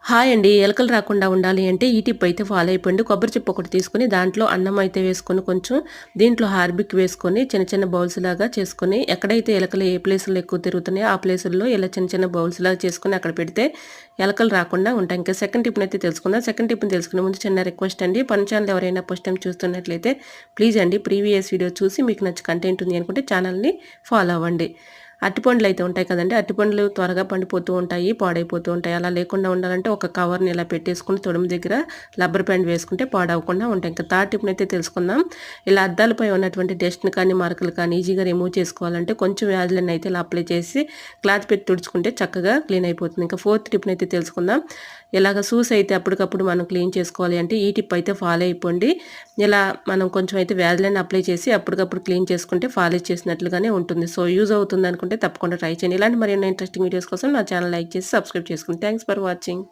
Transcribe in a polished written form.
Hi అండి. ఎలకలు రాకుండా ఉండాలి అంటే ఈ టిప్ అయితే ఫాలో అయిపోండి. కొబ్బరి చిప్ప ఒకటి తీసుకొని దాంట్లో అన్నం అయితే వేసుకొని కొంచెం దీంట్లో హార్పిక్ వేసుకొని చిన్న చిన్న బౌల్స్ లాగా చేసుకొని ఎక్కడైతే ఎలకలు ఏ ప్లేసుల్లో ఎక్కువ తిరుగుతున్నాయో ఆ ప్లేసుల్లో ఇలా చిన్న చిన్న బౌల్స్ లాగా చేసుకొని అక్కడ పెడితే ఎలకలు రాకుండా ఉంటాయి. ఇంకా సెకండ్ టిప్‌ని అయితే తెలుసుకుందాం. సెకండ్ టిప్‌ని తెలుసుకునే ముందు చిన్న రిక్వెస్ట్ అండి. మన ఛానల్ ఎవరైనా ఫస్ట్ టైమ్ చూస్తున్నట్లయితే ప్లీజ్ అండి ప్రీవియస్ వీడియో చూసి మీకు నచ్చి కంటెంట్ ఉంది అనుకుంటే ఛానల్‌ని ఫాలో అవ్వండి. అరటిపండ్లు అయితే ఉంటాయి కదండీ! అరటిపండ్లు త్వరగా పండిపోతూ ఉంటాయి, పాడైపోతూ ఉంటాయి. అలా లేకుండా ఉండాలంటే ఒక కవర్‌ని ఇలా పెట్టేసుకొని తొడుము దగ్గర రబ్బర్ బ్యాండ్ వేసుకుంటే పాడవకుండా ఉంటాయి. ఇంకా థర్డ్ టిప్‌నైతే తెలుసుకుందాం. ఇలా అద్దాలపై ఉన్నటువంటి డస్ట్‌ని కానీ, మరకలు కానీ ఈజీగా రిమూవ్ చేసుకోవాలంటే కొంచెం వ్యాజ్‌లైన్ అయితే ఇలా అప్లై చేసి క్లాత్ పెట్టి తుడుచుకుంటే చక్కగా క్లీన్ అయిపోతుంది. ఇంకా ఫోర్త్ టిప్‌నైతే తెలుసుకుందాం. ఇలాగ షూస్ అయితే అప్పటికప్పుడు మనం క్లీన్ చేసుకోవాలి అంటే ఈ టిప్ అయితే ఫాలో అయిపోండి. ఇలా మనం కొంచెం అయితే వ్యాజ్‌లైన్ అప్లై చేసి అప్పటికప్పుడు క్లీన్ చేసుకుంటే పాలిష్ చేసినట్లుగానే ఉంటుంది. సో యూజ్ అవుతుంది అనుకుంటే తప్పకుండా ట్రై చేయండి. ఇలాంటి మరిన్ని ఇంట్రెస్టింగ్ వీడియోస్ కోసం నా ఛానల్ లైక్ చేసి సబ్స్క్రైబ్ చేసుకోండి. Thanks for watching.